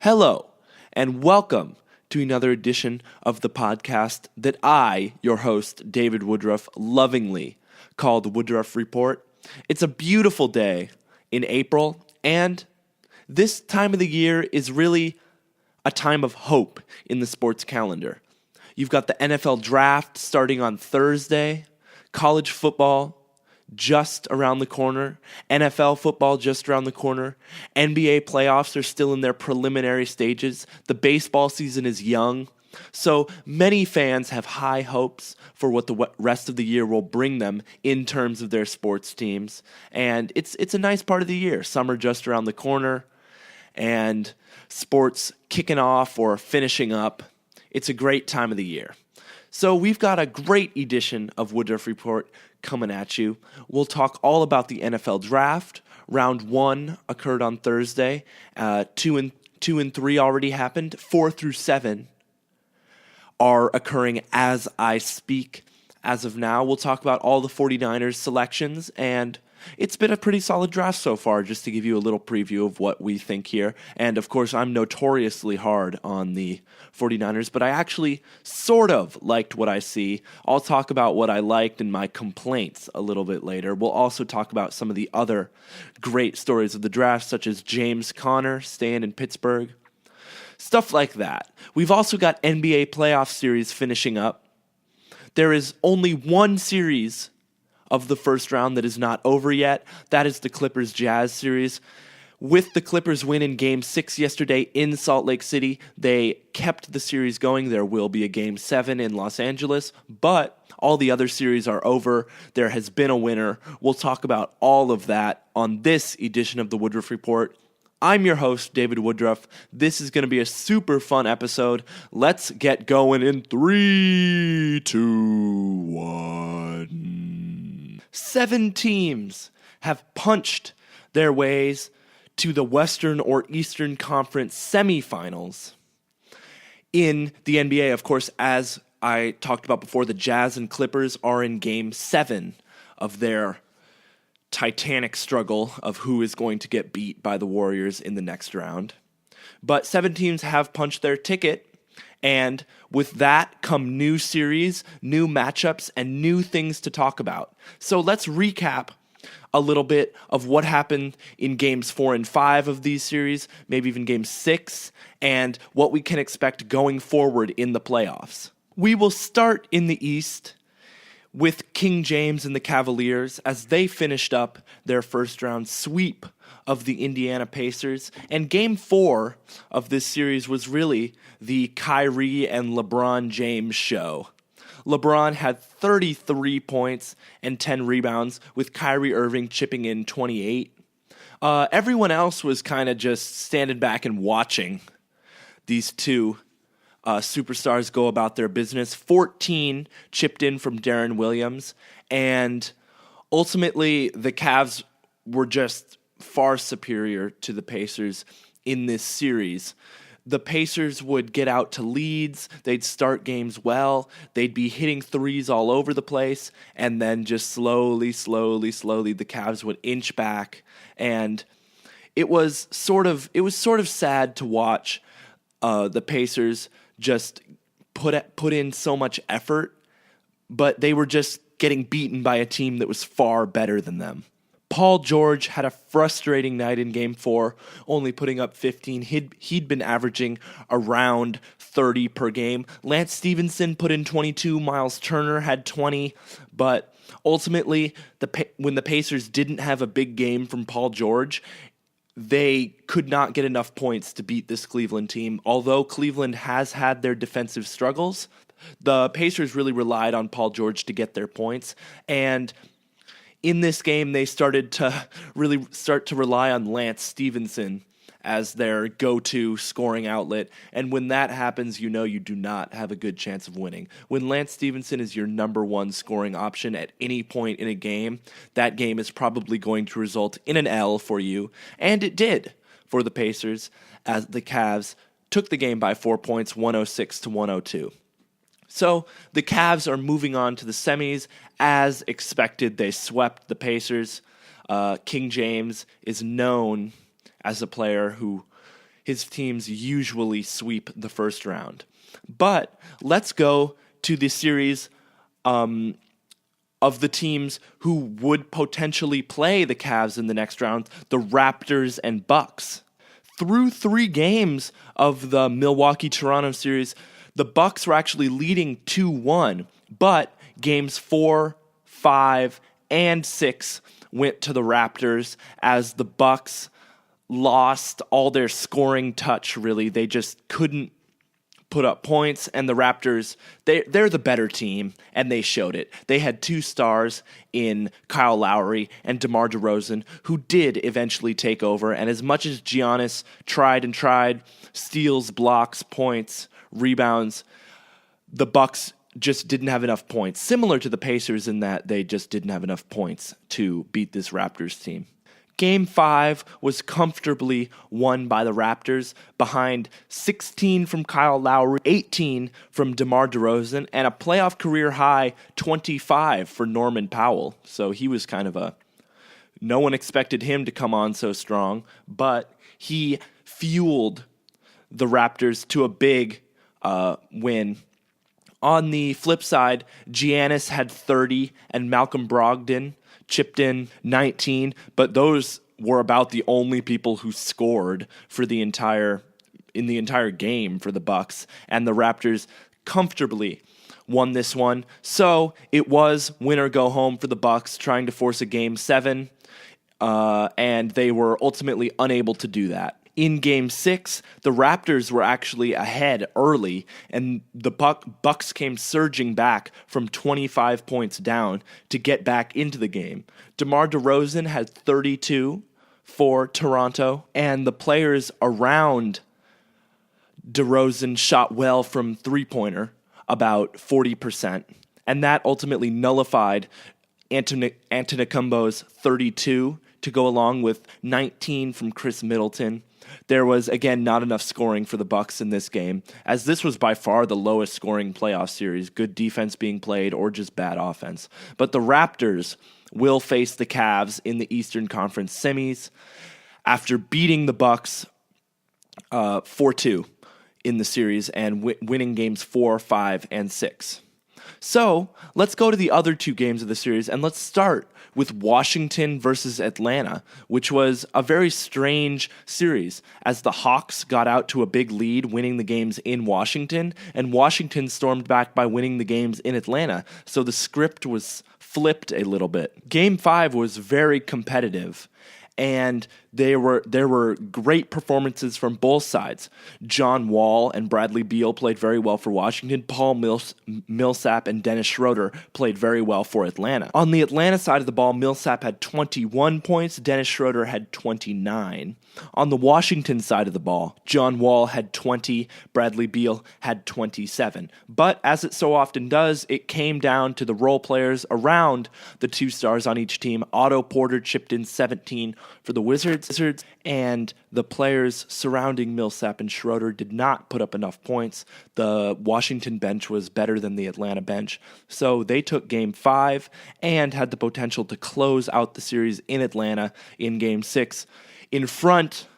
Hello, and welcome to another edition of the podcast that I, your host, David Woodruff, lovingly call the Woodruff Report. It's a beautiful day in April, and this time of the year is really a time of hope in the sports calendar. You've got the NFL draft starting on Thursday, college football just around the corner, NFL football just around the corner, NBA playoffs are still in their preliminary stages, the baseball season is young, so many fans have high hopes for what the rest of the year will bring them in terms of their sports teams, and it's a nice part of the year. Summer just around the corner, and sports kicking off or finishing up. It's a great time of the year. So we've got a great edition of Woodruff Report coming at you. We'll talk all about the NFL draft. Round 1 occurred on Thursday. 2 and 3 already happened. 4 through 7 are occurring as I speak. As of now, we'll talk about all the 49ers selections, and it's been a pretty solid draft so far, just to give you a little preview of what we think here. And, of course, I'm notoriously hard on the 49ers, but I actually sort of liked what I see. I'll talk about what I liked and my complaints a little bit later. We'll also talk about some of the other great stories of the draft, such as James Conner staying in Pittsburgh. Stuff like that. We've also got NBA playoff series finishing up. There is only one series of the first round that is not over yet. That is the Clippers-Jazz series. With the Clippers win in Game 6 yesterday in Salt Lake City, they kept the series going. There will be a Game 7 in Los Angeles, but all the other series are over. There has been a winner. We'll talk about all of that on this edition of the Woodruff Report. I'm your host, David Woodruff. This is going to be a super fun episode. Let's get going in 3, 2, 1. 7 teams have punched their ways to the Western or Eastern Conference semifinals. In the NBA, of course, as I talked about before, the Jazz and Clippers are in Game 7 of their titanic struggle of who is going to get beat by the Warriors in the next round. But 7 teams have punched their ticket, and with that come new series, new matchups, and new things to talk about. So let's recap a little bit of what happened in Games 4 and 5 of these series, maybe even Game 6, and what we can expect going forward in the playoffs. We will start in the East with King James and the Cavaliers as they finished up their first round sweep of the Indiana Pacers. And Game 4 of this series was really the Kyrie and LeBron James show. LeBron had 33 points and 10 rebounds, with Kyrie Irving chipping in 28. Everyone else was kind of just standing back and watching these two superstars go about their business. 14 chipped in from Deron Williams, and ultimately the Cavs were just far superior to the Pacers in this series. The Pacers would get out to leads, they'd start games well, they'd be hitting threes all over the place, and then just slowly, the Cavs would inch back, and it was sort of sad to watch the Pacers just put in so much effort, but they were just getting beaten by a team that was far better than them. Paul George had a frustrating night in Game 4, only putting up 15. He'd been averaging around 30 per game. Lance Stevenson put in 22. Miles Turner had 20. But ultimately, when the Pacers didn't have a big game from Paul George, they could not get enough points to beat this Cleveland team. Although Cleveland has had their defensive struggles, the Pacers really relied on Paul George to get their points. And in this game, they started to rely on Lance Stevenson as their go-to scoring outlet. And when that happens, you know you do not have a good chance of winning. When Lance Stevenson is your number one scoring option at any point in a game, that game is probably going to result in an L for you. And it did for the Pacers, as the Cavs took the game by 4 points, 106-102. So the Cavs are moving on to the semis. As expected, they swept the Pacers. King James is known as a player who his teams usually sweep the first round. But let's go to the series of the teams who would potentially play the Cavs in the next round, the Raptors and Bucks. Through 3 games of the Milwaukee-Toronto series, the Bucks were actually leading 2-1, but games 4, 5, and 6 went to the Raptors as the Bucks lost all their scoring touch, really. They just couldn't put up points, and the Raptors, they're the better team, and they showed it. They had 2 stars in Kyle Lowry and DeMar DeRozan, who did eventually take over, and as much as Giannis tried, steals, blocks, points, rebounds, the Bucks just didn't have enough points, similar to the Pacers in that they just didn't have enough points to beat this Raptors team. Game 5 was comfortably won by the Raptors behind 16 from Kyle Lowry, 18 from DeMar DeRozan, and a playoff career high 25 for Norman Powell. So he was kind of no one expected him to come on so strong, but he fueled the Raptors to a big win. On the flip side, Giannis had 30 and Malcolm Brogdon chipped in 19, but those were about the only people who scored for the entire game for the Bucks, and the Raptors comfortably won this one. So it was win or go home for the Bucks, trying to force a Game 7, and they were ultimately unable to do that. In Game 6, the Raptors were actually ahead early, and the Bucks came surging back from 25 points down to get back into the game. DeMar DeRozan had 32 for Toronto, and the players around DeRozan shot well from three-pointer, about 40%, and that ultimately nullified Antetokounmpo's 32 to go along with 19 from Chris Middleton. There was, again, not enough scoring for the Bucks in this game, as this was by far the lowest scoring playoff series, good defense being played or just bad offense. But the Raptors will face the Cavs in the Eastern Conference semis after beating the Bucks 4-2 in the series and winning games 4, 5, and 6. So let's go to the other 2 games of the series, and let's start with Washington versus Atlanta, which was a very strange series as the Hawks got out to a big lead, winning the games in Washington, and Washington stormed back by winning the games in Atlanta. So the script was flipped a little bit. Game 5 was very competitive, and there were great performances from both sides. John Wall and Bradley Beal played very well for Washington. Paul Millsap and Dennis Schroeder played very well for Atlanta. On the Atlanta side of the ball, Millsap had 21 points. Dennis Schroeder had 29. On the Washington side of the ball, John Wall had 20. Bradley Beal had 27. But as it so often does, it came down to the role players around the 2 stars on each team. Otto Porter chipped in 17 for the Wizards, and the players surrounding Millsap and Schroeder did not put up enough points. The Washington bench was better than the Atlanta bench, so they took Game 5 and had the potential to close out the series in Atlanta in Game 6 in front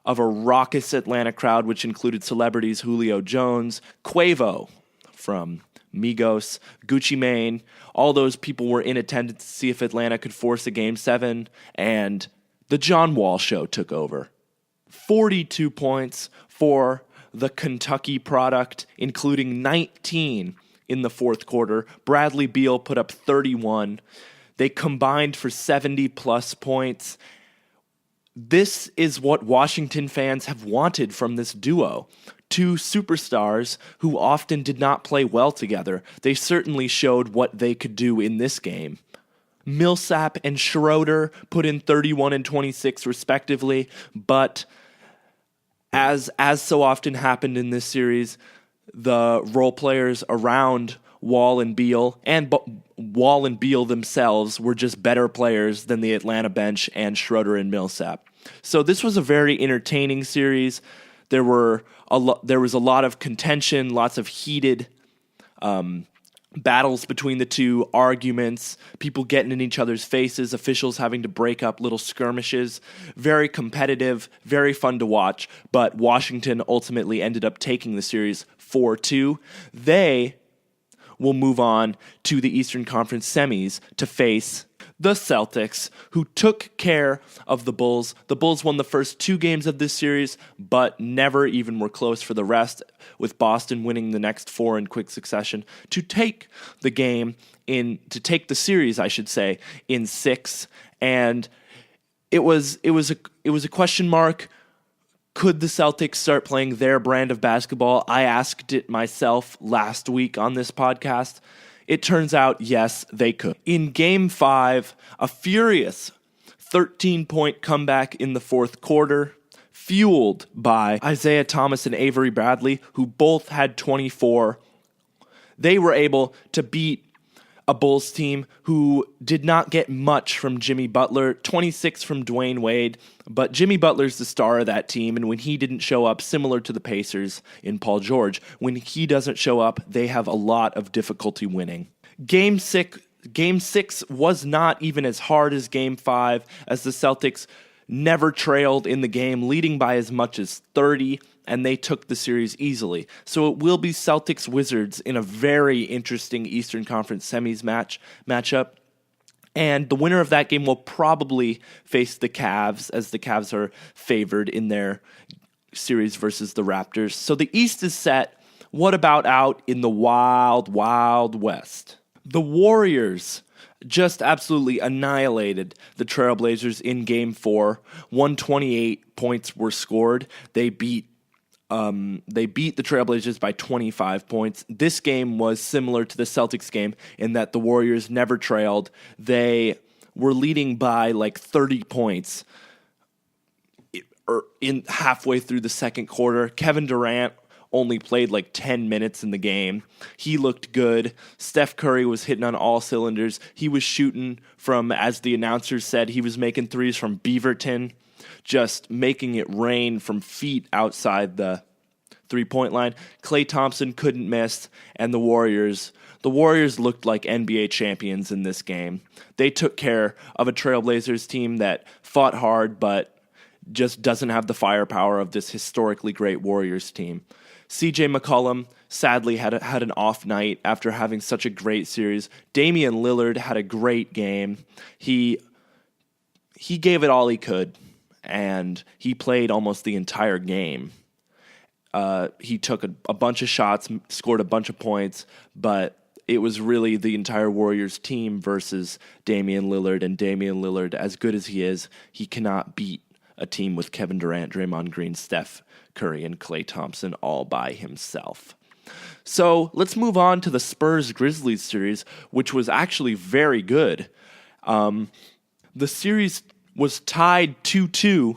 of a raucous Atlanta crowd, which included celebrities Julio Jones, Quavo from Migos, Gucci Mane. All those people were in attendance to see if Atlanta could force a Game 7, and the John Wall show took over. 42 points for the Kentucky product, including 19 in the fourth quarter. Bradley Beal put up 31. They combined for 70-plus points. This is what Washington fans have wanted from this duo. 2 superstars who often did not play well together. They certainly showed what they could do in this game. Millsap and Schroeder put in 31 and 26 respectively, but as so often happened in this series, the role players around Wall and Beal and Wall and Beal themselves were just better players than the Atlanta bench and Schroeder and Millsap. So this was a very entertaining series. There was a lot of contention, lots of heated battles between the two, arguments, people getting in each other's faces, officials having to break up little skirmishes. Very competitive, very fun to watch, but Washington ultimately ended up taking the series 4-2. They will move on to the Eastern Conference semis to face the Celtics, who took care of the Bulls. The Bulls won the first 2 games of this series, but never even were close for the rest, with Boston winning the next 4 in quick succession to take the series, I should say, in 6. And it was a question mark. Could the Celtics start playing their brand of basketball? I asked it myself last week on this podcast. It turns out, yes, they could. In Game 5, a furious 13-point comeback in the fourth quarter, fueled by Isaiah Thomas and Avery Bradley, who both had 24. They were able to beat a Bulls team who did not get much from Jimmy Butler, 26 from Dwayne Wade, but Jimmy Butler's the star of that team, and when he didn't show up, similar to the Pacers in Paul George, when he doesn't show up, they have a lot of difficulty winning. Game 6 was not even as hard as Game 5, as the Celtics never trailed in the game, leading by as much as 30, and they took the series easily. So it will be Celtics-Wizards in a very interesting Eastern Conference semis matchup. And the winner of that game will probably face the Cavs, as the Cavs are favored in their series versus the Raptors. So the East is set. What about out in the wild, wild West? The Warriors just absolutely annihilated the Trailblazers in Game 4. 128 points were scored. They beat the Trailblazers by 25 points. This game was similar to the Celtics game in that the Warriors never trailed. They were leading by like 30 points in halfway through the second quarter. Kevin Durant only played like 10 minutes in the game. He looked good. Steph Curry was hitting on all cylinders. He was shooting from, as the announcers said, he was making threes from Beaverton, just making it rain from feet outside the three-point line. Klay Thompson couldn't miss, and the Warriors looked like NBA champions in this game. They took care of a Trailblazers team that fought hard, but just doesn't have the firepower of this historically great Warriors team. CJ McCollum sadly had an off night after having such a great series. Damian Lillard had a great game. He gave it all he could, and he played almost the entire game. He took a bunch of shots, scored a bunch of points, but it was really the entire Warriors team versus Damian Lillard, and Damian Lillard, as good as he is, he cannot beat a team with Kevin Durant, Draymond Green, Steph Curry, and Klay Thompson all by himself. So let's move on to the Spurs-Grizzlies series, which was actually very good. The series was tied 2-2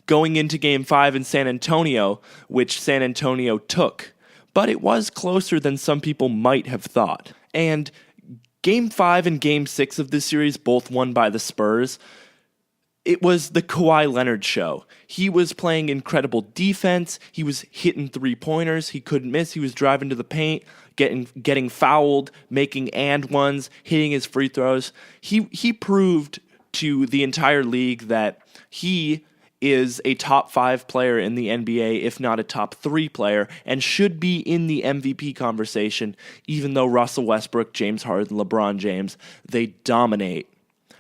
going into Game 5 in San Antonio, which San Antonio took. But it was closer than some people might have thought. And Game 5 and Game 6 of this series, both won by the Spurs. It was the Kawhi Leonard show. He was playing incredible defense. He was hitting three-pointers. He couldn't miss. He was driving to the paint, getting fouled, making and ones, hitting his free throws. He proved to the entire league that he is a top 5 player in the NBA, if not a top 3 player, and should be in the MVP conversation, even though Russell Westbrook, James Harden, LeBron James, they dominate.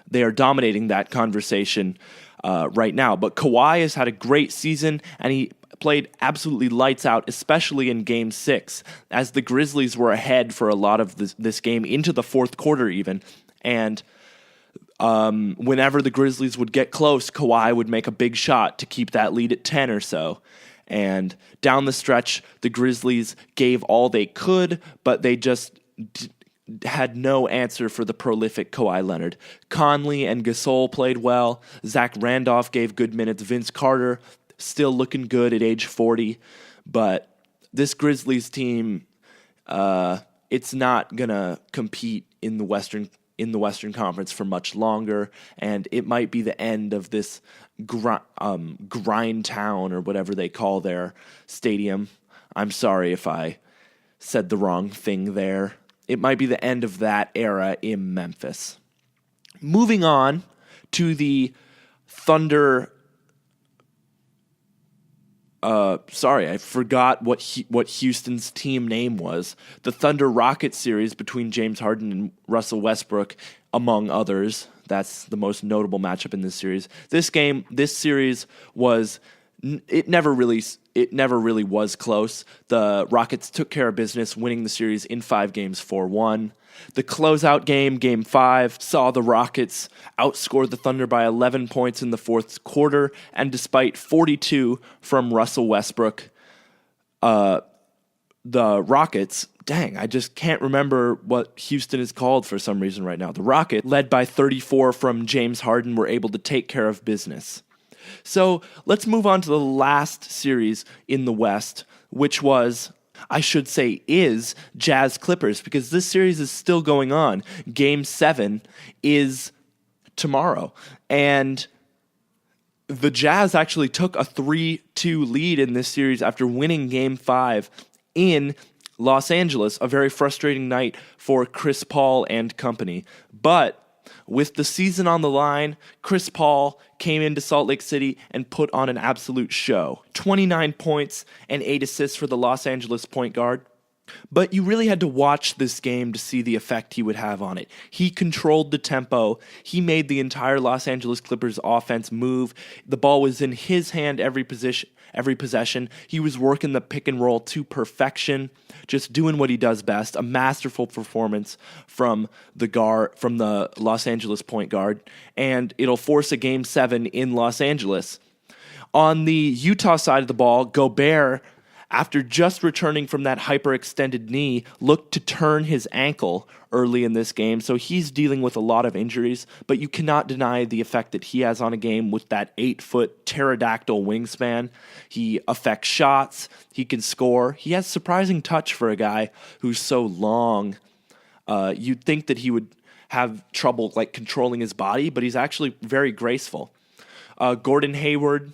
They are dominating that conversation right now. But Kawhi has had a great season, and he played absolutely lights out, especially in Game 6, as the Grizzlies were ahead for a lot of this game, into the fourth quarter even. And whenever the Grizzlies would get close, Kawhi would make a big shot to keep that lead at 10 or so. And down the stretch, the Grizzlies gave all they could, but they just had no answer for the prolific Kawhi Leonard. Conley and Gasol played well. Zach Randolph gave good minutes. Vince Carter still looking good at age 40. But this Grizzlies team, it's not going to compete in the Western Conference for much longer, and it might be the end of this grind town, or whatever they call their stadium. I'm sorry if I said the wrong thing there. it might be the end of that era in Memphis. Moving on to the Thunder. Sorry, I forgot what Houston's team name was. The Thunder Rockets series between James Harden and Russell Westbrook, among others. That's the most notable matchup in this series. This series was. It never really was close. The Rockets took care of business, winning the series in 5 games 4-1. The closeout game, Game 5, saw the Rockets outscore the Thunder by 11 points in the fourth quarter, and despite 42 from Russell Westbrook, the Rockets, I just can't remember what Houston is called for some reason right now. The Rockets, led by 34 from James Harden, were able to take care of business. So let's move on to the last series in the West, which was, I should say, is Jazz Clippers, because this series is still going on. Game 7 is tomorrow. And the Jazz actually took a 3-2 lead in this series after winning Game 5 in Los Angeles, a very frustrating night for Chris Paul and company. But with the season on the line, Chris Paul came into Salt Lake City and put on an absolute show. 29 points and 8 assists for the Los Angeles point guard. But you really had to watch this game to see the effect he would have on it. He controlled the tempo. He made the entire Los Angeles Clippers offense move. The ball was in his hand every possession. He was working the pick and roll to perfection, just doing what he does best. A masterful performance from the Los Angeles point guard, and it'll force a Game 7 in Los Angeles. On the Utah side of the ball, Gobert, after just returning from that hyperextended knee, looked to turn his ankle early in this game, so he's dealing with a lot of injuries, but you cannot deny the effect that he has on a game with that 8-foot pterodactyl wingspan. He affects shots, he can score, he has surprising touch for a guy who's so long. You'd think that he would have trouble controlling his body, but he's actually very graceful. Gordon Hayward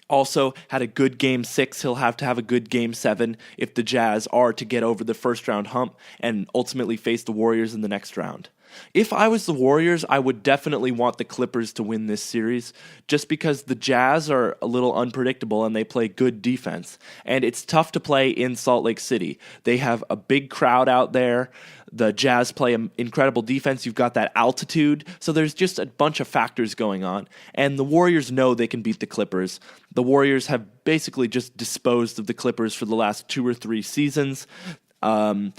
also had a good Game 6. He'll have to have a good Game 7 if the Jazz are to get over the first-round hump and ultimately face the Warriors in the next round. If I was the Warriors, I would definitely want the Clippers to win this series, just because the Jazz are a little unpredictable and they play good defense. And it's tough to play in Salt Lake City. They have a big crowd out there. The Jazz play incredible defense. You've got that altitude. So there's just a bunch of factors going on. And the Warriors know they can beat the Clippers. The Warriors have basically just disposed of the Clippers for the last 2 or 3 seasons.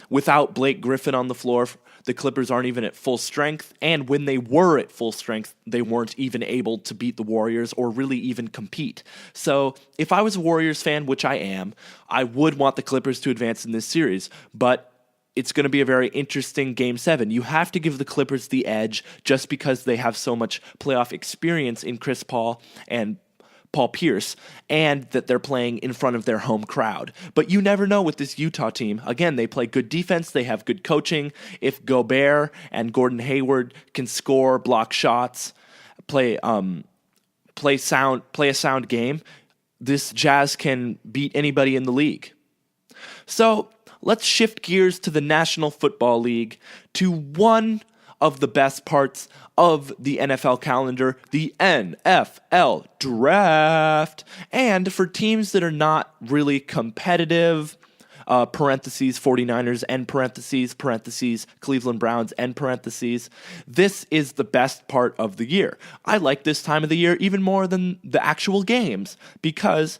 Without Blake Griffin on the floor, the Clippers aren't even at full strength. And when they were at full strength, they weren't even able to beat the Warriors or really even compete. So if I was a Warriors fan, which I am, I would want the Clippers to advance in this series. But it's going to be a very interesting Game 7. You have to give the Clippers the edge just because they have so much playoff experience in Chris Paul and Paul Pierce, and that they're playing in front of their home crowd. But you never know with this Utah team. Again, they play good defense. They have good coaching. If Gobert and Gordon Hayward can score, block shots, play a sound game, this Jazz can beat anybody in the league. So let's shift gears to the National Football League, to one of the best parts of the NFL calendar, the NFL Draft. And for teams that are not really competitive, parentheses, 49ers, end parentheses, Cleveland Browns, end parentheses, this is the best part of the year. I like this time of the year even more than the actual games, because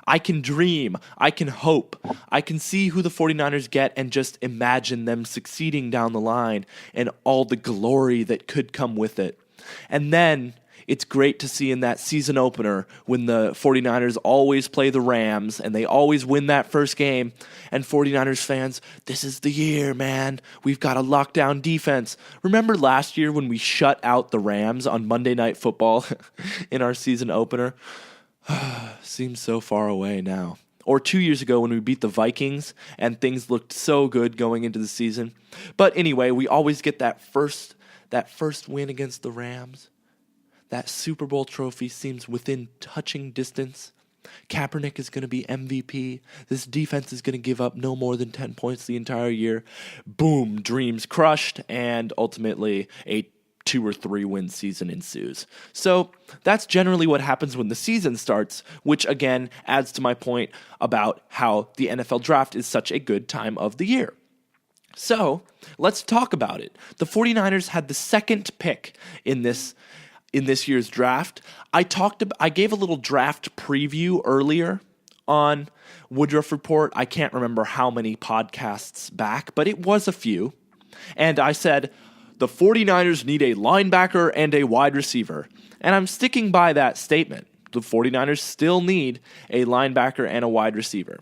I can dream, I can hope, I can see who the 49ers get and just imagine them succeeding down the line and all the glory that could come with it. And then it's great to see in that season opener when the 49ers always play the Rams and they always win that first game. And 49ers fans, this is the year, man. We've got a lockdown defense. Remember last year when we shut out the Rams on Monday Night Football in our season opener? Seems so far away now. Or 2 years ago when we beat the Vikings and things looked so good going into the season. But anyway, we always get that first win against the Rams. That Super Bowl trophy seems within touching distance. Kaepernick is going to be MVP. This defense is going to give up no more than 10 points the entire year. Boom, dreams crushed, and ultimately a 2 or 3 win season ensues. So that's generally what happens when the season starts, which again adds to my point about how the NFL draft is such a good time of the year. So let's talk about it. The 49ers had the second pick in this year's draft. I gave a little draft preview earlier on Woodruff Report. I can't remember how many podcasts back, but it was a few. And I said, the 49ers need a linebacker and a wide receiver. And I'm sticking by that statement. The 49ers still need a linebacker and a wide receiver.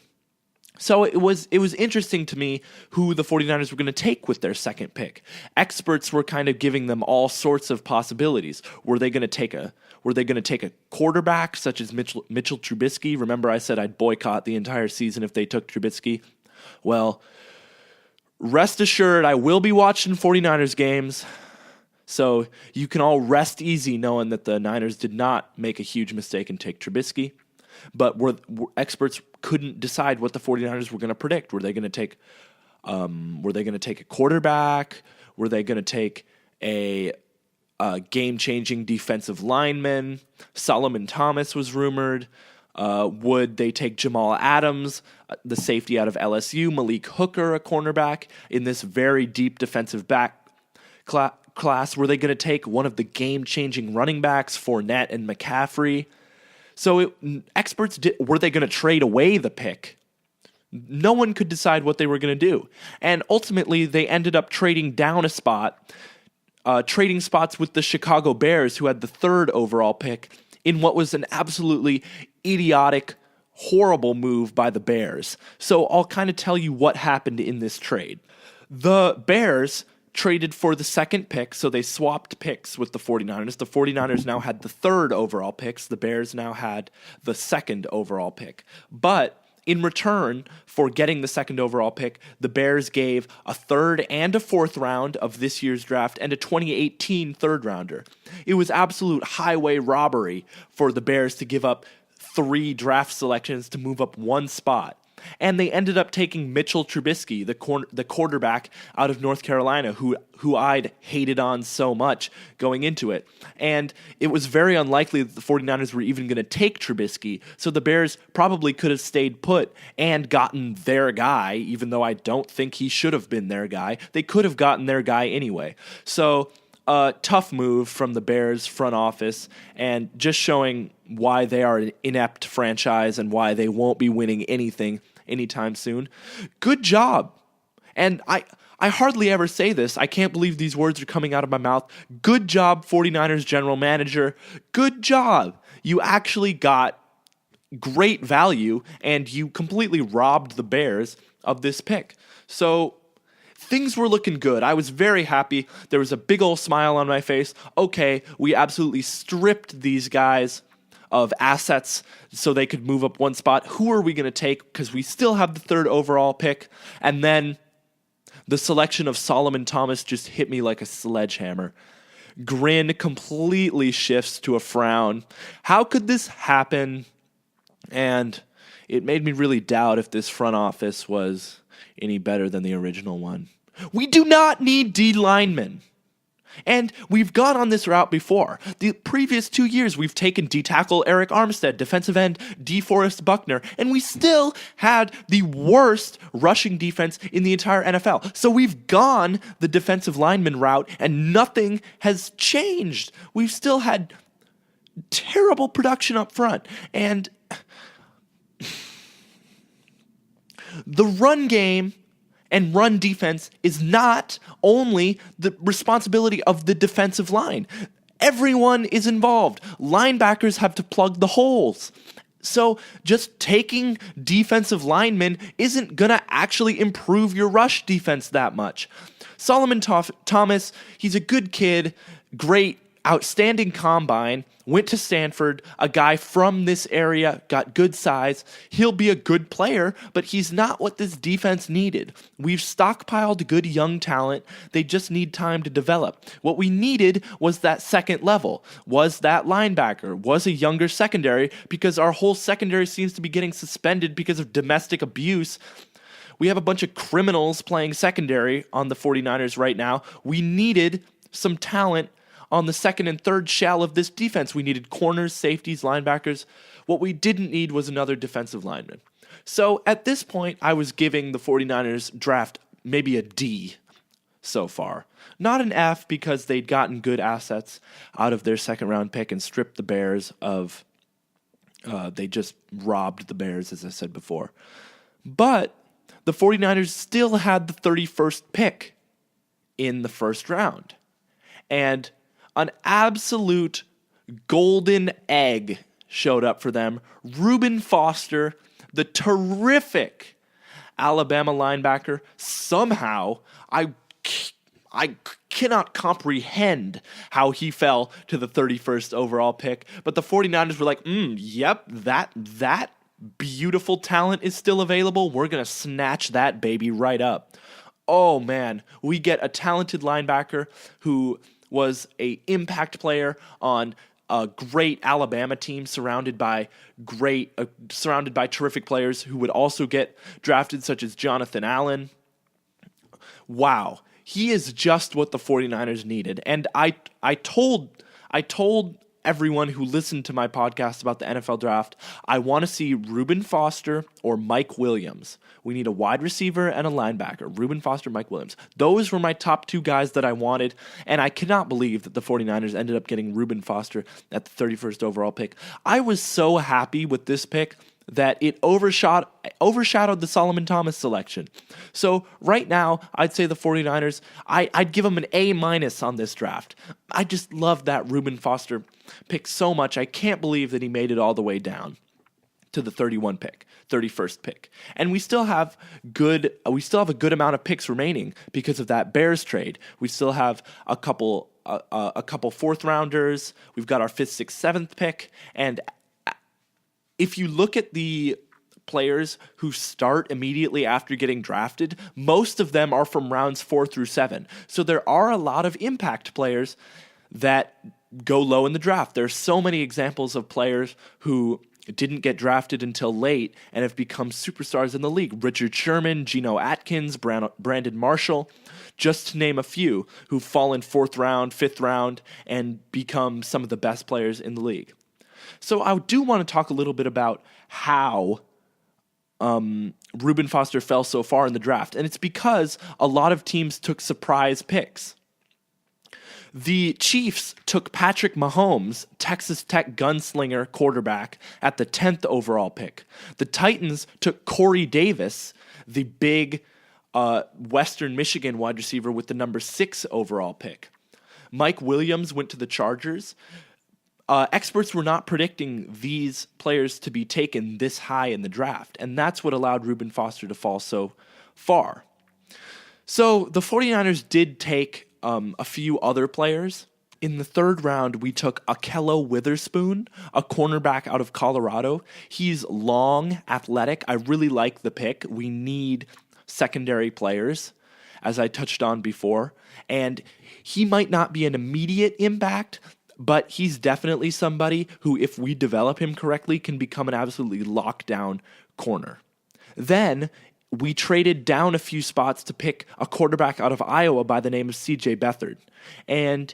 So it was interesting to me who the 49ers were going to take with their second pick. Experts were kind of giving them all sorts of possibilities. Were they going to take a quarterback such as Mitchell Trubisky? Remember I said I'd boycott the entire season if they took Trubisky? Well, rest assured I will be watching 49ers games. So you can all rest easy knowing that the Niners did not make a huge mistake and take Trubisky. But experts couldn't decide what the 49ers were going to predict. Were they going to take a quarterback? Were they going to take a game-changing defensive lineman? Solomon Thomas was rumored. Would they take Jamal Adams, the safety out of LSU, Malik Hooker, a cornerback, in this very deep defensive back class? Were they going to take one of the game-changing running backs, Fournette and McCaffrey? So were they going to trade away the pick? No one could decide what they were going to do. And ultimately, they ended up trading down a spot, trading spots with the Chicago Bears, who had the 3rd overall pick, in what was an absolutely idiotic, horrible move by the Bears. So I'll kind of tell you what happened in this trade. The Bears traded for the second pick, so they swapped picks with the 49ers. The 49ers now had the 3rd overall picks. The Bears now had the 2nd overall pick. But in return for getting the 2nd overall pick, the Bears gave a 3rd and a 4th round of this year's draft and a 2018 3rd rounder. It was absolute highway robbery for the Bears to give up 3 draft selections to move up 1 spot. And they ended up taking Mitchell Trubisky, the quarterback out of North Carolina, who I'd hated on so much going into it. And it was very unlikely that the 49ers were even going to take Trubisky, so the Bears probably could have stayed put and gotten their guy, even though I don't think he should have been their guy. They could have gotten their guy anyway. So tough move from the Bears front office, and just showing why they are an inept franchise and why they won't be winning anything anytime soon. Good job. And I hardly ever say this. I can't believe these words are coming out of my mouth. Good job, 49ers general manager. Good job. You actually got great value, and you completely robbed the Bears of this pick. So things were looking good. I was very happy. There was a big old smile on my face. Okay, we absolutely stripped these guys of assets so they could move up 1 spot. Who are we going to take? Because we still have the 3rd overall pick. And then the selection of Solomon Thomas just hit me like a sledgehammer. Grin completely shifts to a frown. How could this happen? And it made me really doubt if this front office was any better than the original one. We do not need D linemen. And we've gone on this route before. The previous 2 years, we've taken D-tackle Eric Armstead, defensive end DeForest Buckner, and we still had the worst rushing defense in the entire NFL. So we've gone the defensive lineman route, and nothing has changed. We've still had terrible production up front. And the run game and run defense is not only the responsibility of the defensive line. Everyone is involved. Linebackers have to plug the holes. So just taking defensive linemen isn't going to actually improve your rush defense that much. Solomon Thomas, he's a good kid, great outstanding combine, went to Stanford, a guy from this area, got good size. He'll be a good player, but he's not what this defense needed. We've stockpiled good young talent. They just need time to develop. What we needed was that second level, was that linebacker, was a younger secondary, because our whole secondary seems to be getting suspended because of domestic abuse. We have a bunch of criminals playing secondary on the 49ers right now. We needed some talent on the second and third shell of this defense. We needed corners, safeties, linebackers. What we didn't need was another defensive lineman. So at this point, I was giving the 49ers draft maybe a D so far. Not an F, because they'd gotten good assets out of their second round pick and stripped the Bears of, they just robbed the Bears, as I said before. But the 49ers still had the 31st pick in the first round. And an absolute golden egg showed up for them. Reuben Foster, the terrific Alabama linebacker. Somehow, I cannot comprehend how he fell to the 31st overall pick. But the 49ers were like, yep, that beautiful talent is still available. We're going to snatch that baby right up. Oh, man, we get a talented linebacker who was a impact player on a great Alabama team surrounded by terrific players who would also get drafted, such as Jonathan Allen. Wow, he is just what the 49ers needed. And I told everyone who listened to my podcast about the NFL draft, I want to see Reuben Foster or Mike Williams. We need a wide receiver and a linebacker. Reuben Foster, Mike Williams. Those were my top two guys that I wanted, and I cannot believe that the 49ers ended up getting Reuben Foster at the 31st overall pick. I was so happy with this pick that it overshadowed the Solomon Thomas selection. So right now, I'd say the 49ers, I'd give them an A- on this draft. I just love that Reuben Foster pick so much. I can't believe that he made it all the way down to the 31st pick. And we still have a good amount of picks remaining because of that Bears trade. We still have a couple fourth rounders. We've got our 5th, 6th, 7th pick, and if you look at the players who start immediately after getting drafted, most of them are from rounds 4 through 7. So there are a lot of impact players that go low in the draft. There's so many examples of players who didn't get drafted until late and have become superstars in the league. Richard Sherman, Geno Atkins, Brandon Marshall, just to name a few, who've fallen 4th round, 5th round, and become some of the best players in the league. So I do want to talk a little bit about how Reuben Foster fell so far in the draft. And it's because a lot of teams took surprise picks. The Chiefs took Patrick Mahomes, Texas Tech gunslinger quarterback, at the 10th overall pick. The Titans took Corey Davis, the big Western Michigan wide receiver, with the number 6 overall pick. Mike Williams went to the Chargers. Experts were not predicting these players to be taken this high in the draft, and that's what allowed Reuben Foster to fall so far. So the 49ers did take a few other players. In the 3rd round, we took Akello Witherspoon, a cornerback out of Colorado. He's long, athletic. I really like the pick. We need secondary players, as I touched on before, and he might not be an immediate impact, but he's definitely somebody who, if we develop him correctly, can become an absolutely lockdown corner. Then we traded down a few spots to pick a quarterback out of Iowa by the name of C.J. Beathard. And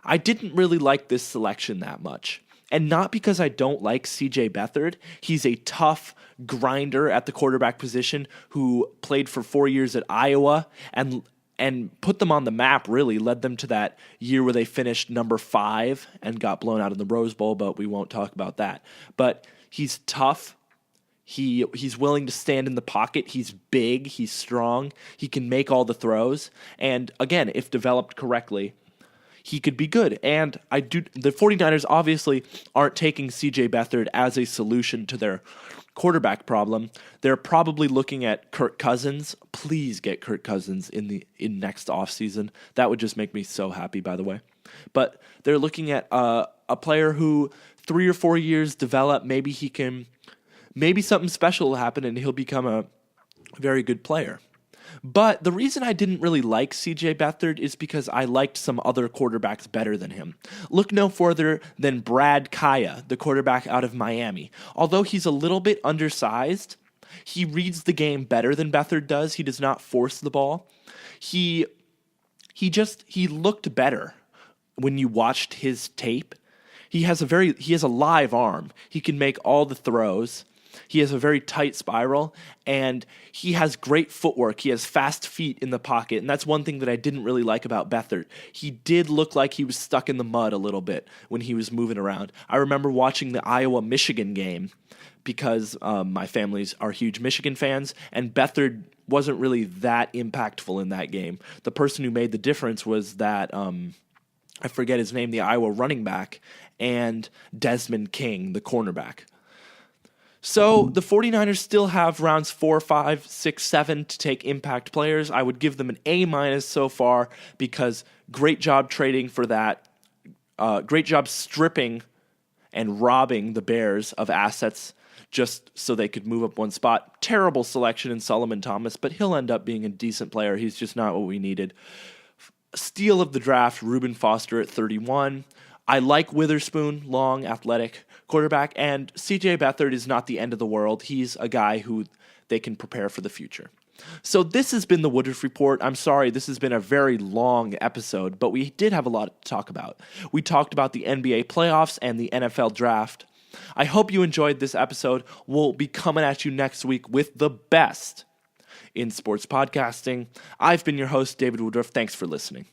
I didn't really like this selection that much. And not because I don't like C.J. Beathard. He's a tough grinder at the quarterback position who played for 4 years at Iowa and put them on the map, really, led them to that year where they finished number 5 and got blown out in the Rose Bowl, but we won't talk about that. But he's tough. He's willing to stand in the pocket. He's big. He's strong. He can make all the throws. And again, if developed correctly, he could be good. And the 49ers obviously aren't taking C.J. Beathard as a solution to their quarterback problem, they're probably looking at Kirk Cousins. Please get Kirk Cousins in next offseason. That would just make me so happy, by the way. But they're looking at a player who 3 or 4 years develop. Maybe something special will happen and he'll become a very good player. But the reason I didn't really like CJ Beathard is because I liked some other quarterbacks better than him. Look no further than Brad Kaya, the quarterback out of Miami. Although he's a little bit undersized, he reads the game better than Beathard does. He does not force the ball. He looked better when you watched his tape. He has a live arm. He can make all the throws. He has a very tight spiral, and he has great footwork. He has fast feet in the pocket, and that's one thing that I didn't really like about Beathard. He did look like he was stuck in the mud a little bit when he was moving around. I remember watching the Iowa-Michigan game because my families are huge Michigan fans, and Beathard wasn't really that impactful in that game. The person who made the difference was that, I forget his name, the Iowa running back, and Desmond King, the cornerback. So the 49ers still have rounds 4, 5, 6, 7 to take impact players. I would give them an A- so far because great job trading for that. Great job stripping and robbing the Bears of assets just so they could move up one spot. Terrible selection in Solomon Thomas, but he'll end up being a decent player. He's just not what we needed. Steal of the draft, Reuben Foster at 31. I like Witherspoon, long, athletic quarterback, and CJ Beathard is not the end of the world. He's a guy who they can prepare for the future. So this has been the Woodruff Report. I'm sorry, this has been a very long episode, but we did have a lot to talk about. We talked about the NBA playoffs and the NFL draft. I hope you enjoyed this episode. We'll be coming at you next week with the best in sports podcasting. I've been your host, David Woodruff. Thanks for listening.